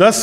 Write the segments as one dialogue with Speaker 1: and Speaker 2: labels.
Speaker 1: 10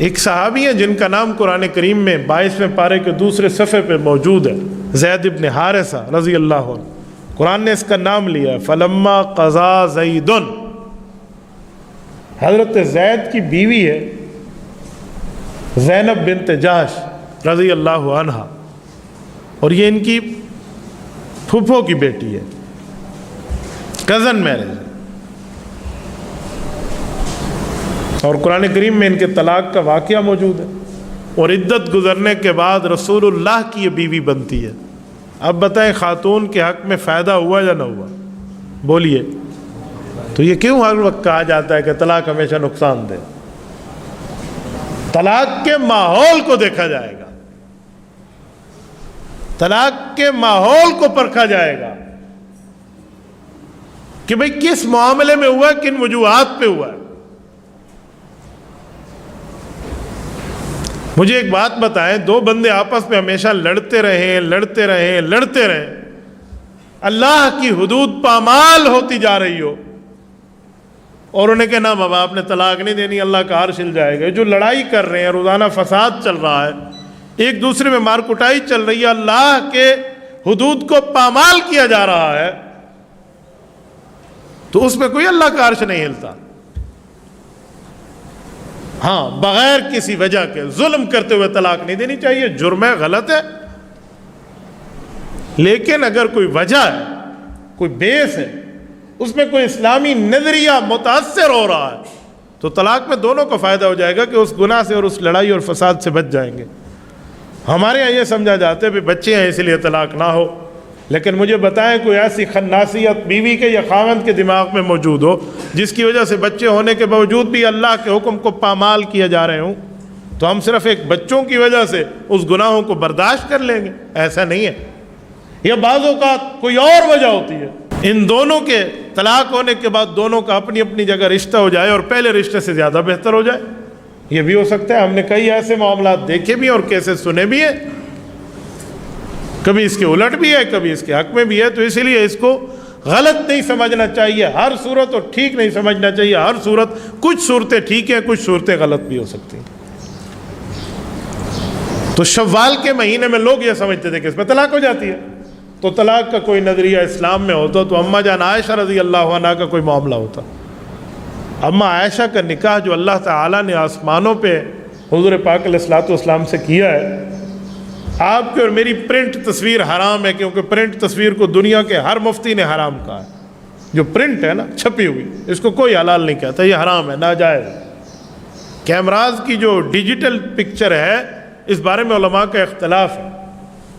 Speaker 1: ایک صحابی ہیں جن کا نام قرآن کریم میں 22ویں پارے کے دوسرے صفحے پہ موجود ہے، زید ابن حارثہ رضی اللہ عنہ. قرآن نے اس کا نام لیا فلما قضا زید. حضرت زید کی بیوی ہے زینب بنت جحش رضی اللہ عنہا، اور یہ ان کی پھوپھو کی بیٹی ہے، کزن میرج ہے. اور قرآن کریم میں ان کے طلاق کا واقعہ موجود ہے، اور عدت گزرنے کے بعد رسول اللہ کی یہ بیوی بنتی ہے. اب بتائیں خاتون کے حق میں فائدہ ہوا یا نہ ہوا؟ بولیے. تو یہ کیوں ہر وقت کہا جاتا ہے کہ طلاق ہمیشہ نقصان دے؟ طلاق کے ماحول کو دیکھا جائے گا، طلاق کے ماحول کو پرکھا جائے گا کہ بھئی کس معاملے میں ہوا ہے، کن وجوہات پہ ہوا ہے. مجھے ایک بات بتائیں، دو بندے آپس میں ہمیشہ لڑتے رہیں، اللہ کی حدود پامال ہوتی جا رہی ہو، اور انہیں کہ نا بابا آپ نے طلاق نہیں دینی، اللہ کا عرش ہل جائے گا. جو لڑائی کر رہے ہیں، روزانہ فساد چل رہا ہے، ایک دوسرے میں مار کٹائی چل رہی ہے، اللہ کے حدود کو پامال کیا جا رہا ہے، تو اس میں کوئی اللہ کا عرش نہیں ہلتا. ہاں، بغیر کسی وجہ کے ظلم کرتے ہوئے طلاق نہیں دینی چاہیے، جرم ہے، غلط ہے. لیکن اگر کوئی وجہ ہے، کوئی بیس ہے، اس میں کوئی اسلامی نظریہ متاثر ہو رہا ہے، تو طلاق میں دونوں کو فائدہ ہو جائے گا کہ اس گناہ سے اور اس لڑائی اور فساد سے بچ جائیں گے. ہمارے یہاں یہ سمجھا جاتا ہے کہ بچے ہیں اس لیے طلاق نہ ہو، لیکن مجھے بتائیں کوئی ایسی خناسیت بیوی کے یا خاوند کے دماغ میں موجود ہو جس کی وجہ سے بچے ہونے کے باوجود بھی اللہ کے حکم کو پامال کیا جا رہے ہوں، تو ہم صرف ایک بچوں کی وجہ سے اس گناہوں کو برداشت کر لیں گے؟ ایسا نہیں ہے. یا بعض اوقات کوئی اور وجہ ہوتی ہے، ان دونوں کے طلاق ہونے کے بعد دونوں کا اپنی اپنی جگہ رشتہ ہو جائے اور پہلے رشتے سے زیادہ بہتر ہو جائے، یہ بھی ہو سکتا ہے. ہم نے کئی ایسے معاملات دیکھے بھی اور کیسے سنے بھی ہیں، کبھی اس کے الٹ بھی ہے، کبھی اس کے حق میں بھی ہے. تو اسی لیے اس کو غلط نہیں سمجھنا چاہیے ہر صورت، اور ٹھیک نہیں سمجھنا چاہیے ہر صورت. کچھ صورتیں ٹھیک ہیں، کچھ صورتیں غلط بھی ہو سکتی ہیں. تو شوال کے مہینے میں لوگ یہ سمجھتے تھے کہ اس میں طلاق ہو جاتی ہے، تو طلاق کا کوئی نظریہ اسلام میں ہوتا تو اماں جان عائشہ رضی اللہ عنہا کا کوئی معاملہ ہوتا. اماں عائشہ کا نکاح جو اللہ تعالیٰ نے آسمانوں پہ حضور پاک علیہ الصلوۃ والسلام سے کیا ہے، آپ کی اور میری پرنٹ تصویر حرام ہے، کیونکہ پرنٹ تصویر کو دنیا کے ہر مفتی نے حرام کہا ہے. جو پرنٹ ہے نا، چھپی ہوئی، اس کو کوئی حلال نہیں کہتا، یہ حرام ہے، ناجائز. کیمراز کی جو ڈیجیٹل پکچر ہے، اس بارے میں علماء کا اختلاف ہے.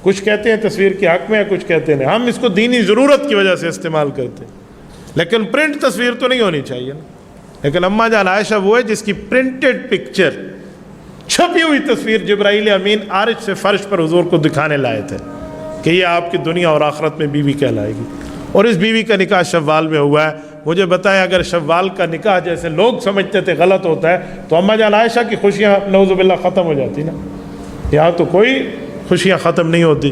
Speaker 1: کچھ کہتے ہیں تصویر کے حق میں ہے، کچھ کہتے ہیں ہم اس کو دینی ضرورت کی وجہ سے استعمال کرتے ہیں، لیکن پرنٹ تصویر تو نہیں ہونی چاہیے نا. لیکن اماں جان عائشہ وہ ہے جس کی پرنٹڈ پکچر، چھپی ہوئی تصویر جبرائیل امین عارج سے فرش پر حضور کو دکھانے لائے تھے کہ یہ آپ کی دنیا اور آخرت میں بیوی کہلائے گی. اور اس بیوی کا نکاح شوال میں ہوا ہے. مجھے بتائیں اگر شوال کا نکاح جیسے لوگ سمجھتے تھے غلط ہوتا ہے، تو اماں جان عائشہ کی خوشیاں نعوذ باللہ ختم ہو جاتی نا. یہاں تو کوئی خوشیاں ختم نہیں ہوتی.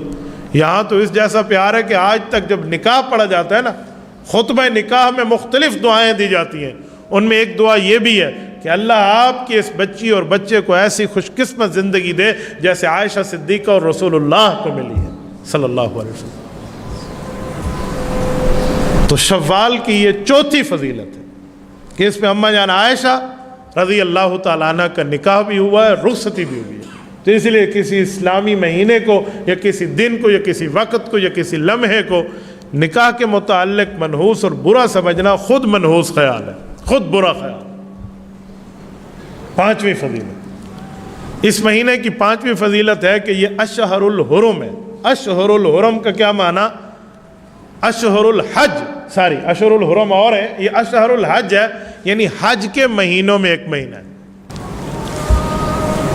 Speaker 1: یہاں تو اس جیسا پیار ہے کہ آج تک جب نکاح پڑھا جاتا ہے نا، خطبہ نکاح میں مختلف دعائیں دی جاتی ہیں. ان میں ایک دعا یہ بھی ہے کہ اللہ آپ کی اس بچی اور بچے کو ایسی خوش قسمت زندگی دے جیسے عائشہ صدیقہ اور رسول اللہ کو ملی ہے صلی اللہ علیہ وسلم. تو شوال کی یہ چوتھی فضیلت ہے کہ اس میں اماں جان عائشہ رضی اللہ تعالیٰ عنہ کا نکاح بھی ہوا ہے، رخصتی بھی ہوئی ہے. تو اس لیے کسی اسلامی مہینے کو یا کسی دن کو یا کسی وقت کو یا کسی لمحے کو نکاح کے متعلق منحوس اور برا سمجھنا خود منحوس خیال ہے، خود برا خیال. پانچویں فضیلت، اس مہینے کی پانچویں فضیلت ہے کہ یہ اشہر الحرم ہے. اشہر الحرم کا کیا معنی؟ اشہر الحج، اشہر الحرم اور ہے، یہ اشہر الحج ہے، یعنی حج کے مہینوں میں ایک مہینہ ہے.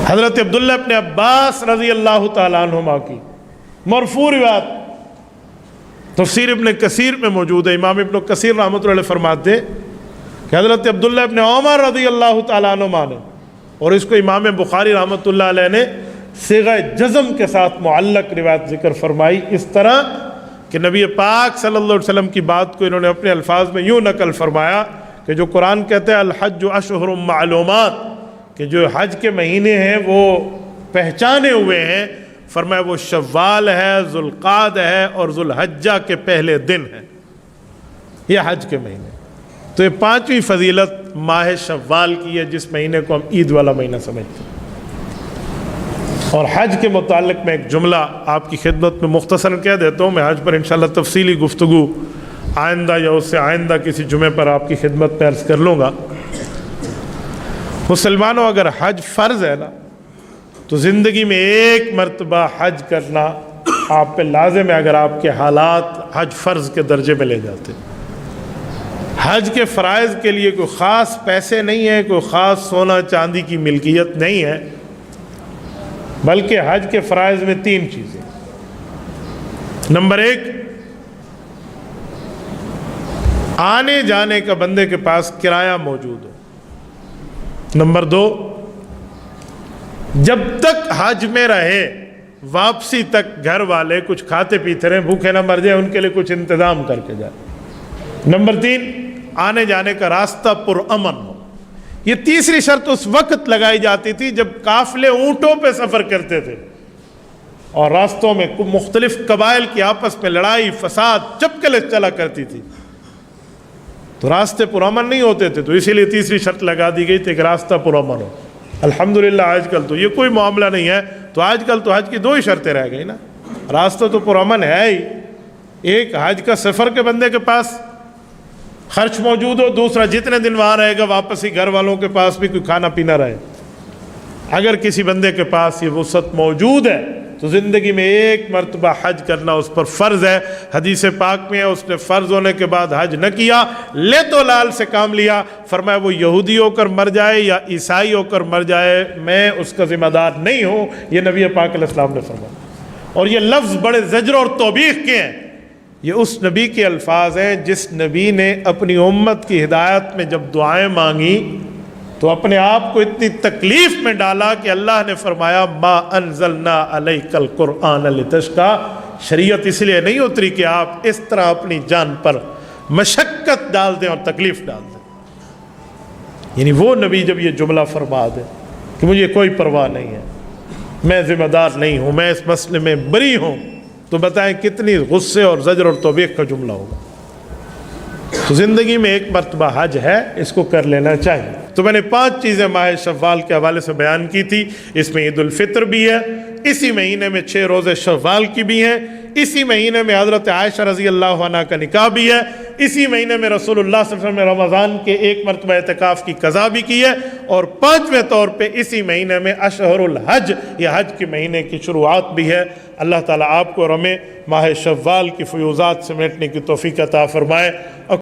Speaker 1: حضرت عبداللہ ابن عباس رضی اللہ تعالیٰ عنہما کی مرفوع روایت تفسیر ابن کثیر میں موجود ہے. امام ابن کثیر رحمۃ اللہ علیہ فرماتے کہ حضرت عبداللہ ابن عمر رضی اللہ تعالیٰ عنہما نے، اور اس کو امام بخاری رحمۃ اللہ علیہ نے صیغہ جزم کے ساتھ معلق روایت ذکر فرمائی، اس طرح کہ نبی پاک صلی اللہ علیہ وسلم کی بات کو انہوں نے اپنے الفاظ میں یوں نقل فرمایا کہ جو قرآن کہتا ہے الحج اشہر معلومات، کہ جو حج کے مہینے ہیں وہ پہچانے ہوئے ہیں، فرمایا وہ شوال ہے، ذوالقعدہ ہے اور ذوالحجہ کے پہلے دن ہے، یہ حج کے مہینے۔ تو یہ پانچویں فضیلت ماہ شوال کی ہے، جس مہینے کو ہم عید والا مہینہ سمجھتے ہیں۔ اور حج کے متعلق میں ایک جملہ آپ کی خدمت میں مختصراً کہہ دیتا ہوں، میں حج پر انشاءاللہ تفصیلی گفتگو آئندہ یا اس سے آئندہ کسی جمعے پر آپ کی خدمت میں عرض کر لوں گا۔ مسلمانوں، اگر حج فرض ہے نا تو زندگی میں ایک مرتبہ حج کرنا آپ پہ لازم ہے، اگر آپ کے حالات حج فرض کے درجے میں لے جاتے۔ حج کے فرائض کے لیے کوئی خاص پیسے نہیں ہے، کوئی خاص سونا چاندی کی ملکیت نہیں ہے، بلکہ حج کے فرائض میں تین چیزیں۔ نمبر ایک، آنے جانے کا بندے کے پاس کرایہ موجود ہو۔ نمبر دو، جب تک حج میں رہے واپسی تک گھر والے کچھ کھاتے پیتے رہیں، بھوکے نہ مر جائیں، ان کے لیے کچھ انتظام کر کے جائے۔ نمبر تین، آنے جانے کا راستہ پرامن ہو۔ یہ تیسری شرط اس وقت لگائی جاتی تھی جب قافلے اونٹوں پہ سفر کرتے تھے اور راستوں میں مختلف قبائل کی آپس میں لڑائی فساد چپکلے چلا کرتی تھی، تو راستے پرامن نہیں ہوتے تھے، تو اسی لیے تیسری شرط لگا دی گئی تھی کہ راستہ پرامن ہو۔ الحمدللہ آج کل تو یہ کوئی معاملہ نہیں ہے، تو آج کل تو حج کی دو ہی شرطیں رہ گئی نا، راستہ تو پرامن ہے ہی، ایک حج کا سفر کے بندے کے پاس خرچ موجود ہو، دوسرا جتنے دن وہاں رہے گا واپسی گھر والوں کے پاس بھی کوئی کھانا پینا رہے۔ اگر کسی بندے کے پاس یہ وسعت موجود ہے تو زندگی میں ایک مرتبہ حج کرنا اس پر فرض ہے۔ حدیث پاک میں ہے، اس نے فرض ہونے کے بعد حج نہ کیا، لے تو لال سے کام لیا، فرمایا وہ یہودی ہو کر مر جائے یا عیسائی ہو کر مر جائے، میں اس کا ذمہ دار نہیں ہوں، یہ نبی پاک علیہ السلام نے فرمایا۔ اور یہ لفظ بڑے زجر اور توبیخ کے ہیں، یہ اس نبی کے الفاظ ہیں جس نبی نے اپنی امت کی ہدایت میں جب دعائیں مانگی تو اپنے آپ کو اتنی تکلیف میں ڈالا کہ اللہ نے فرمایا ما انزلنا علیک القرآن لتشقی، شریعت اس لیے نہیں اتری کہ آپ اس طرح اپنی جان پر مشقت ڈال دیں اور تکلیف ڈال دیں۔ یعنی وہ نبی جب یہ جملہ فرما دے کہ مجھے کوئی پرواہ نہیں ہے، میں ذمہ دار نہیں ہوں، میں اس مسئلے میں بری ہوں، تو بتائیں کتنی غصے اور زجر اور توبیخ کا جملہ ہوگا۔ تو زندگی میں ایک مرتبہ حج ہے، اس کو کر لینا چاہیے۔ تو میں نے 5 چیزیں ماہ شوال کے حوالے سے بیان کی تھی، اس میں عید الفطر بھی ہے، اسی مہینے میں 6 روزے شوال کی بھی ہیں، اسی مہینے میں حضرت عائشہ رضی اللہ عنہ کا نکاح بھی ہے، اسی مہینے میں رسول اللہ صلی اللہ علیہ وسلم نے رمضان کے 1 مرتبہ اعتکاف کی قضا بھی کی ہے، اور 5ویں طور پہ اسی مہینے میں اشہر الحج، یہ حج کے مہینے کی شروعات بھی ہے۔ اللہ تعالیٰ آپ کو اور ہمیں ماہ شوال کی فیوضات سمیٹنے کی توفیق عطا فرمائے۔